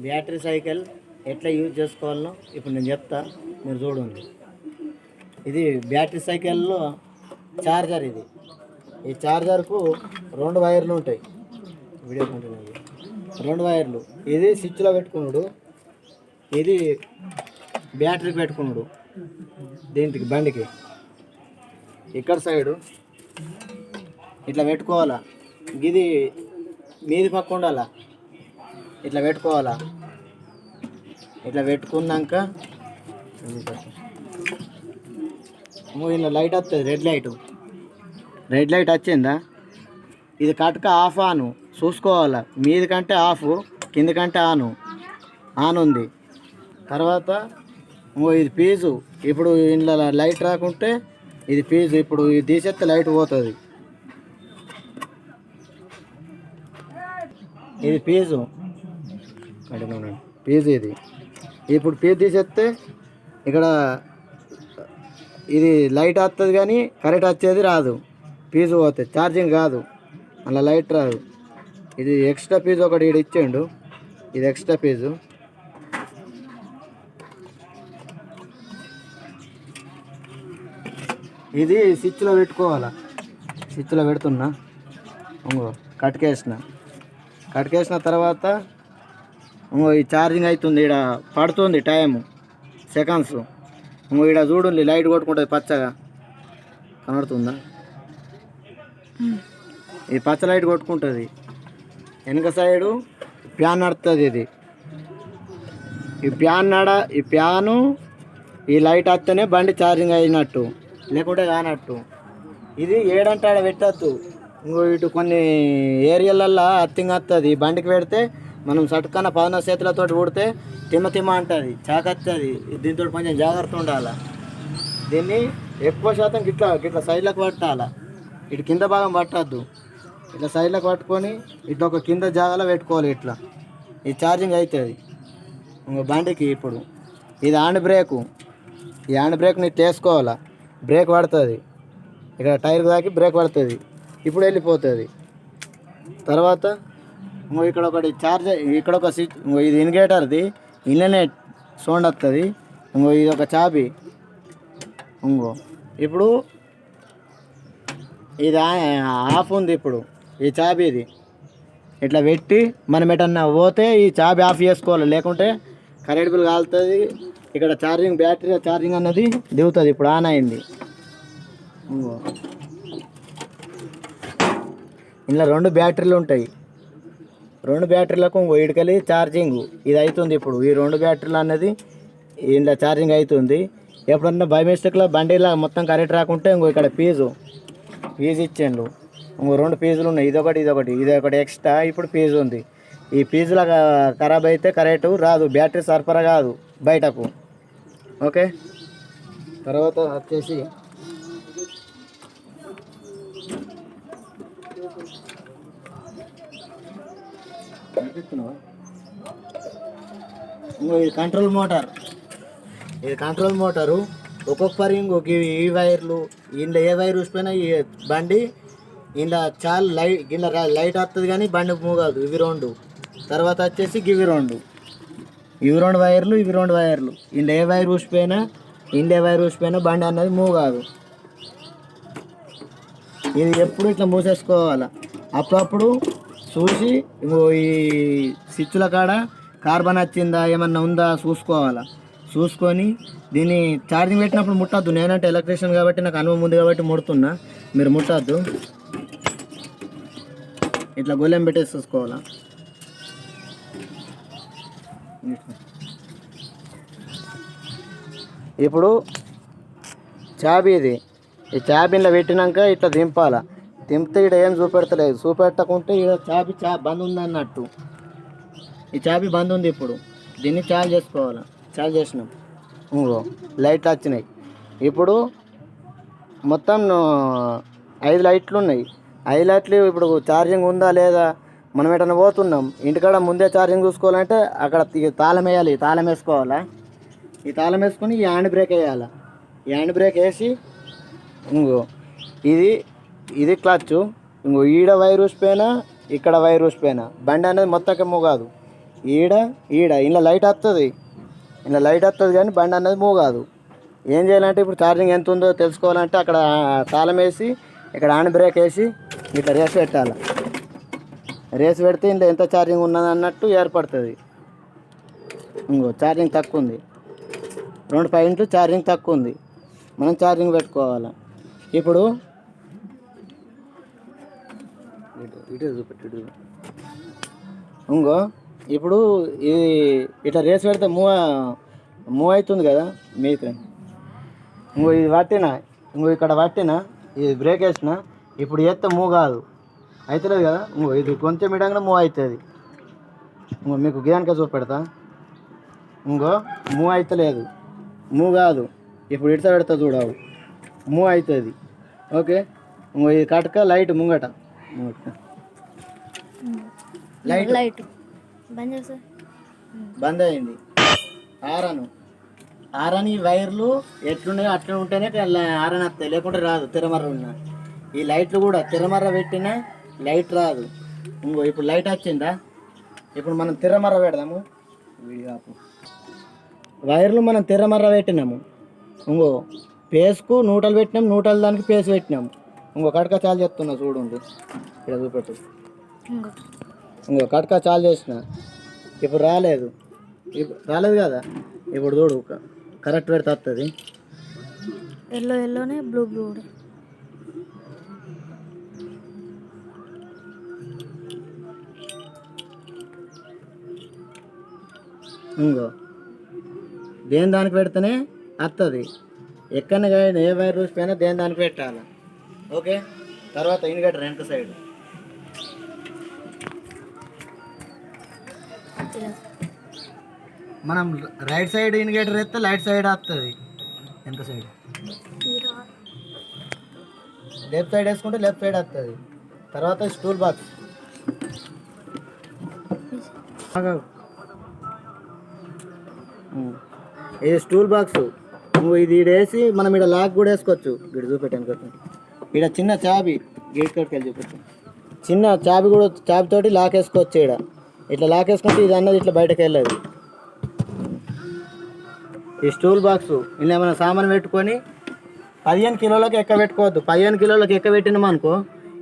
Battery cycle ఎట్లా use చేసుకోవాలో ఇప్పుడు నేను చెప్తా, మీరు చూడండి. ఇది బ్యాటరీ సైకిల్లో ఛార్జర్. ఇది ఈ ఛార్జర్కు 2 వైర్లు ఉంటాయి. Video continue. 2 వైర్లు. ఇది స్విచ్లో పెట్టుకున్నాడు, ఇది బ్యాటరీకి పెట్టుకున్నాడు. దీనికి బండికి ఇక్కడ సైడు ఇట్లా పెట్టుకోవాలా. ఇది మీది పక్క ఉండాలా. ఇట్లా పెట్టుకోవాలా. ఇట్లా పెట్టుకున్నాక ఇలా లైట్ వస్తుంది, రెడ్ లైట్ వచ్చిందా. ఇది కట్క ఆఫ్ ఆను చూసుకోవాలా. మీది కంటే ఆఫ్, కింది కంటే ఆన్ ఉంది. తర్వాత ఇది ఫీజు. ఇప్పుడు ఇంట్లో లైట్ రాకుంటే ఇది ఫీజు. ఇప్పుడు ఇది తీసేస్తే లైట్ పోతుంది. ఇది ఫీజు ఇది. ఇప్పుడు ఫీజు తీసేస్తే ఇక్కడ ఇది లైట్ వస్తుంది కానీ కరెంట్ వచ్చేది రాదు. ఫీజు పోతుంది, ఛార్జింగ్ కాదు, అలా లైట్ రాదు. ఇది ఎక్స్ట్రా ఫీజు ఒకటి ఇక్కడ ఇచ్చిండు. ఇది ఎక్స్ట్రా ఫీజు. ఇది స్విచ్లో పెట్టుకోవాలా. స్విచ్లో పెడుతున్నా. కట్కేసిన తర్వాత ఈ ఛార్జింగ్ అవుతుంది. ఇక్కడ పడుతుంది టైము, సెకండ్స్. ఇక్కడ చూడండి, లైట్ కొట్టుకుంటుంది పచ్చగా కనబడుతుందా. ఈ పచ్చ లైట్ కొట్టుకుంటుంది. వెనక సైడు ఫ్యాన్ నడుస్తుంది. ఇది ఈ ఫ్యాను ఈ లైట్ వస్తేనే బండి ఛార్జింగ్ అయినట్టు, లేకుంటే కానట్టు. ఇది ఏడంటే ఆడ పెట్టద్దు. ఇటు కొన్ని ఏరియాలల్లో అత్తింగ్ వస్తుంది. బండికి పెడితే మనం సటుకన్న 10 చేతులతో ఊడితే తిమ్మ అంటుంది, చాకస్తుంది. దీంతో కొంచెం జాగ్రత్త ఉండాలి. దీన్ని ఎక్కువ శాతం గిట్లా సైడ్లకు పట్టాలి. ఇటు కింద భాగం పట్టద్దు. ఇట్లా సైడ్లకు పట్టుకొని ఇట్లా ఒక కింద జాగాలో పెట్టుకోవాలి. ఇట్లా ఈ ఛార్జింగ్ అవుతుంది బండికి. ఇప్పుడు ఇది హ్యాండ్ బ్రేకు. ఈ హ్యాండ్ బ్రేక్ని వేసుకోవాలి. బ్రేక్ పడుతుంది, ఇక్కడ టైర్కి తాకి బ్రేక్ పడుతుంది. ఇప్పుడు వెళ్ళిపోతుంది. తర్వాత ఇక్కడ ఒకటి ఛార్జర్, ఇక్కడ ఒక స్విచ్. ఇది ఇండికేటర్ది, ఇళ్ళనే సౌండ్ వస్తుంది. ఇది ఒక చాబీ. ఇప్పుడు ఇది ఆఫ్ ఉంది. ఇప్పుడు ఈ చాబీ ఇది ఇట్లా పెట్టి మనం ఎటన్నా పోతే ఈ చాబీ ఆఫ్ చేసుకోవాలి, లేకుంటే కరెంట్ బిల్ కాలుతుంది. ఇక్కడ ఛార్జింగ్, బ్యాటరీ ఛార్జింగ్ అన్నది దిగుతుంది. ఇప్పుడు ఆన్ అయింది. ఇందులో 2 బ్యాటరీలు ఉంటాయి. 2 బ్యాటరీలకు ఇటుకలి ఛార్జింగ్ ఇది అవుతుంది. ఇప్పుడు ఈ 2 బ్యాటరీలు అన్నది ఇందులో ఛార్జింగ్ అవుతుంది. ఎప్పుడన్నా బై మిస్టేక్లో బండిలో మొత్తం కరెంట్ రాకుంటే ఇక్కడ ఫీజు ఇచ్చిండు. 2 ఫీజులు ఉన్నాయి. ఇదొకటి ఎక్స్ట్రా. ఇప్పుడు ఫీజు ఉంది. ఈ ఫీజులో ఖరాబ్ అయితే కరెంటు రాదు, బ్యాటరీ సరఫరా కాదు బయటకు. ఓకే. తర్వాత వచ్చేసి ఇది కంట్రోల్ మోటార్. ఇది కంట్రోల్ మోటారు. ఒక్కొక్కరి ఇంకొక ఈ వైర్లు ఇంట్లో ఏ వైర్ చూసిపోయినా ఈ బండి ఇంట్లో చాలా లైట్ వస్తుంది కానీ బండి మూవ్ కాదు. ఇవి 2. తర్వాత వచ్చేసి ఇవి 2 వైర్లు, ఇవి 2 వైర్లు. ఇంట్లో ఏ వైర్ చూసిపోయినా బండి అన్నది మూవ్ కాదు. ఇది ఎప్పుడు ఇట్లా మూసేసుకోవాలి. అప్పుడప్పుడు చూసి ఈ స్విచ్ల కాడ కార్బన్ వచ్చిందా ఏమన్నా ఉందా చూసుకోవాలా. చూసుకొని దీన్ని ఛార్జింగ్ పెట్టినప్పుడు ముట్టద్దు. నేనంటే ఎలక్ట్రీషియన్ కాబట్టి నాకు అనుభవం ఉంది కాబట్టి ముడుతున్నా, మీరు ముట్టద్దు. ఇట్లా గొల్లెం పెట్టేసి చూసుకోవాలా. ఇప్పుడు చాబీ ఇది. ఈ చాబీలో పెట్టినాక ఇట్లా దింపాలా. దింపితే ఇక్కడ ఏం చూపెడతలేదు. చూపెట్టకుంటే ఇక్కడ చాబీ బంద్ ఉంది అన్నట్టు. ఈ చాబీ బంద్ ఉంది. ఇప్పుడు దీన్ని చార్జ్ చేసుకోవాలి. చార్జ్ చేసినాం, లైట్లు వచ్చినాయి. ఇప్పుడు మొత్తం 5 లైట్లు ఉన్నాయి. 5 లైట్లు ఇప్పుడు ఛార్జింగ్ ఉందా లేదా, మనం ఎటన్నా పోతున్నాం ఇంటికాడ ముందే ఛార్జింగ్ చూసుకోవాలంటే అక్కడ తాళం వేయాలి. తాళం వేసుకోవాలా. ఈ తాళం వేసుకొని ఈ హ్యాండ్ బ్రేక్ వేయాలి. ఈ హ్యాండ్ బ్రేక్ వేసి ఇది క్లచ్. ఈడ వైర్ ఊసిపోయినా ఇక్కడ వైర్ ఊసిపోయినా బండి అనేది మొత్తం మూవ్ కాదు. ఈడ ఈడ ఇలా లైట్ వస్తుంది, ఇలా లైట్ వస్తుంది కానీ బండి అన్నది మూవ్ కాదు. ఏం చేయాలంటే ఇప్పుడు ఛార్జింగ్ ఎంత ఉందో తెలుసుకోవాలంటే అక్కడ తాళం వేసి ఇక్కడ హ్యాండ్ బ్రేక్ వేసి ఇట్లా రేస్ పెట్టాలి. రేస్ పెడితే ఇంట్లో ఎంత ఛార్జింగ్ ఉన్నది అన్నట్టు ఏర్పడుతుంది. ఇంకో ఛార్జింగ్ తక్కువ ఉంది, 2 పాయింట్లు ఛార్జింగ్ తక్కువ ఉంది, మనం ఛార్జింగ్ పెట్టుకోవాలి. ఇప్పుడు ఇటు చూపెట్టు. ఇంకో ఇప్పుడు ఇది ఇట్లా రేస్ పెడితే మూవ్ అవుతుంది కదా మీకు. ఇంకో ఇది పట్టినా, ఇంకో ఇక్కడ పట్టినా, ఇది బ్రేక్ వేసిన, ఇప్పుడు చేస్తే మూవ్ కాదు, అవుతలేదు కదా. ఇంకో ఇది కొంచెం ఇడంగా మూవ్ అవుతుంది. ఇంకో మీకు గేనక చూపెడతా. ఇంకో మూవ్ అవుతలేదు, మూవ్ కాదు. ఇప్పుడు ఇట్లా పెడతా చూడవు, మూవ్ అవుతుంది. ఓకే, ఇంకో ఇది కట్టుక లైట్ ముంగట, లైట్ బంద్ అయింది. ఆరని వైర్లు ఎట్లున్నాయో అట్లా ఉంటేనే ఆరని వస్తాయి, లేకుంటే రాదు. తిరమర్ర ఉన్న ఈ లైట్లు కూడా తిరమర్ర పెట్టినా లైట్ రాదు. ఇంకో ఇప్పుడు లైట్ వచ్చిందా, ఇప్పుడు మనం తిరమర్ర పెడదాము. వైర్లు మనం తిరమర్ర పెట్టినాము, ఇంకో పేస్కు నూటలు పెట్టినాం, నూటలు దానికి పేస్ పెట్టినాము. ఇంకో కడక చాలు చెప్తున్నా చూడండి, ఇక్కడ చూపెట్టు. ఇంకో కడక చాలు చేసిన, ఇప్పుడు రాలేదు కదా. ఇప్పుడు చూడు కరెక్ట్ పెడితే వస్తుంది. ఎల్లోనే బ్లూ ఇంకో దేని దానికి పెడితేనే వస్తుంది. ఎక్కడ కానీ ఏ వైర్ చూసిపోయినా దేని దానికి పెట్టాలి. ఓకే, తర్వాత ఇండికేటర్ వెనక సైడ్ మనం రైట్ సైడ్ ఇండికేటర్ వేస్తే లైట్ సైడ్ వస్తుంది, వెనక సైడ్. లెఫ్ట్ సైడ్ వేసుకుంటే లెఫ్ట్ సైడ్ వస్తుంది. తర్వాత స్టూల్ బాక్స్, ఇది స్టూల్ బాక్స్. ఇది వేసి మనం ఇక్కడ లాక్ కూడా వేసుకోవచ్చు. ఇక్కడ చూపెట్టాను కదా, ఇక్కడ చిన్న చాబీ గేట్ కట్కి వెళ్ళి చూపెట్టాను. చిన్న చాబీ కూడా, చాబీతోటి లాక్ వేసుకోవచ్చు. ఇక్కడ ఇట్లా లాక్ వేసుకుంటే ఇది అన్నది ఇట్లా బయటకు వెళ్ళదు. ఈ స్టూల్ బాక్స్ ఇలా ఏమైనా సామాన్ పెట్టుకొని 15 కిలోలకి ఎక్క పెట్టుకోవద్దు. 15 కిలోలకి ఎక్క పెట్టినామనుకో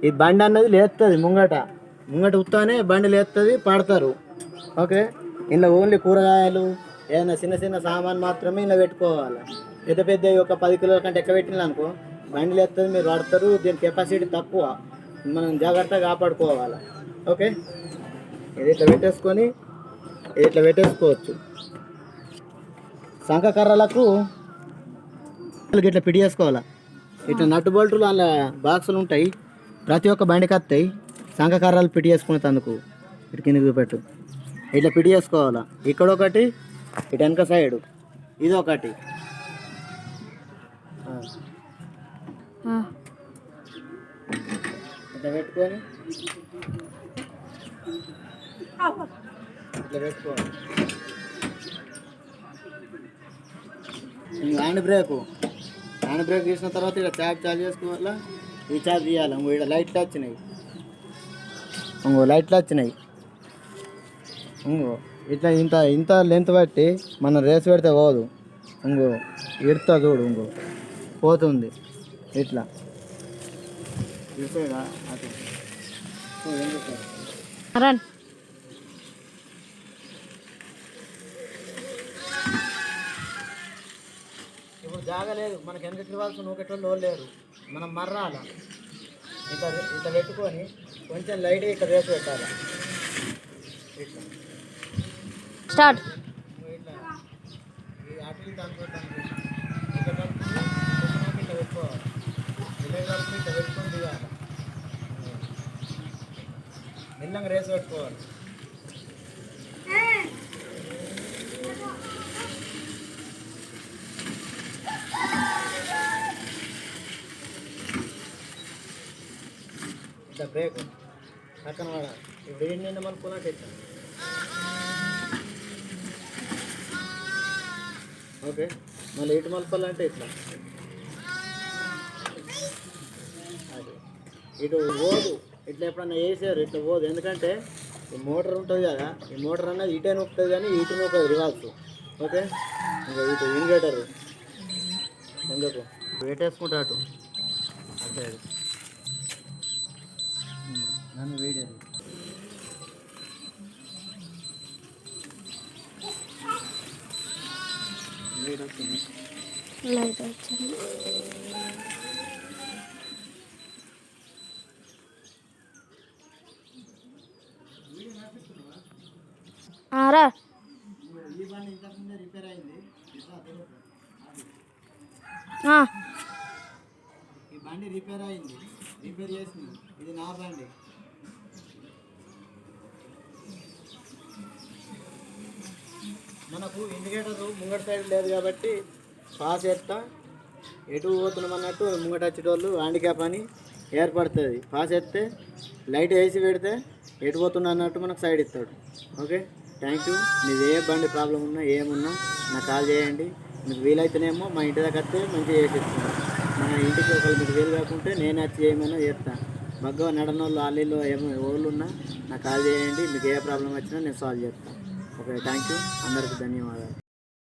ఈ బండి అన్నది లేస్తుంది. ముంగట ఉత్తానే బండి లేస్తుంది, పడతారు. ఓకే, ఇలా ఓన్లీ కూరగాయలు ఏదైనా చిన్న సామాన్ మాత్రమే ఇలా పెట్టుకోవాలి. పెద్ద ఒక 10 కిలోల కంటే ఎక్క పెట్టినానుకో బండి లేస్తుంది, మీరు పడతారు. దీని కెపాసిటీ తక్కువ, మనం జాగ్రత్తగా కాపాడుకోవాలి. ఓకే, ఇది ఇట్లా పెట్టేసుకొని ఇట్లా పెట్టేసుకోవచ్చు. శంఖకర్రలకు ఇట్లా పిడి చేసుకోవాలి. ఇట్లా నట్టు బోల్టులు అలా బాక్సులు ఉంటాయి, ప్రతి ఒక్క బండికి వస్తాయి. శంఖకర్రలు పిడి చేసుకునే అందుకు ఇటు కిందకి చూపెట్టు, ఇట్లా పిడి చేసుకోవాలి. ఇక్కడ ఒకటి, ఇటు వెనక సైడు ఇది ఒకటి. ఇట్లా పెట్టుకొని ఇట్లా పెట్టుకోవాలి. హ్యాండ్ బ్రేక్ తీసిన తర్వాత ఇక్కడ చార్జ్ చేసుకోవాలా. ఈ చార్జ్ తీయాలి. ఇక్కడ లైట్లు వచ్చినాయి, లైట్లు వచ్చినాయి. ఇట్లా ఇంత లెంత్ బట్టి మనం రేస్ పెడితే పోదు. ఇడతా చూడు, పోతుంది ఇట్లా. ఇప్పుడు జాగలేదు, మనకి వెనకకి ఇవ్వాల్సిన నూకెట్లో లేరు, మనం మర్రాల. ఇట్లా ఇట్లా పెట్టుకొని కొంచెం లైట్గా ఇక్కడ రేసు పెట్టాలి. ఇట్లా స్టార్ట్. ఇట్లా అటు ఇట్లా అనుకుంటాను, ఇట్లా కలుపుకొని ఇట్లా పెట్టుకోవాలి. ఇట్లా కలిపి ఇట్లా పెట్టుకొని దిగాలి. మెల్లంగా రేసు పెట్టుకోవాలి. ఇట్లా బ్రేక్ పక్కన వాడాలి. ఇప్పుడు ఏం నిన్న మలుపుకున్నట్టు ఇట్లా. ఓకే, మళ్ళీ ఇటు మలుపాలంటే ఇట్లా. అది ఇటు పోదు, ఇట్లా ఎప్పుడన్నా వేసారు ఇట్లా పోదు. ఎందుకంటే ఈ మోటార్ ఉంటుంది కదా, ఈ మోటార్ అన్నది ఇటే నొక్కుతుంది కానీ ఇటు నొక్కదు రివర్స్. ఓకే, ఇంకా ఇటు ఇండికేటర్ ఎందుకు వేటేసుకుంటా అటు సైడ్ నన్ను వేడి వేడి వస్తుంది. లైట్ వచ్చింది. రా. ఈ బండి ఇంతకుముందే రిపేర్ అయింది. ఈ బండి రిపేర్ అయింది, రిపేర్ చేసింది. ఇది నా బండి. మనకు ఇండికేటర్ ముంగట సైడ్ లేదు కాబట్టి పాస్ చేస్తా ఎటు పోతున్నాం అన్నట్టు ముంగట వచ్చేటోళ్ళు హ్యాండిక్యాప్ అని ఏర్పడుతుంది. పాస్ చేస్తే లైట్ వేసి పెడితే ఎటు పోతున్నా అన్నట్టు మనకు సైడ్ ఇస్తాడు. Okay, thank you. మీది ఏ బండి ప్రాబ్లం ఉన్నా ఏమున్నా నాకు కాల్ చేయండి. మీకు వీలైతేనేమో మా ఇంటి దగ్గర వస్తే మంచిగా చేసేస్తాను. మన ఇంటికి ఒకళ్ళు మీకు వీలు కాకుంటే నేను వచ్చి చేయమన్నా చేస్తాను. బగ్గ నడనోళ్ళు ఆలీలో ఏమో ఓళ్ళు ఉన్నా నాకు కాల్ చేయండి. మీకు ఏ ప్రాబ్లం వచ్చినా నేను సాల్వ్ చేస్తాను. Okay, thank you. అందరికీ ధన్యవాదాలు.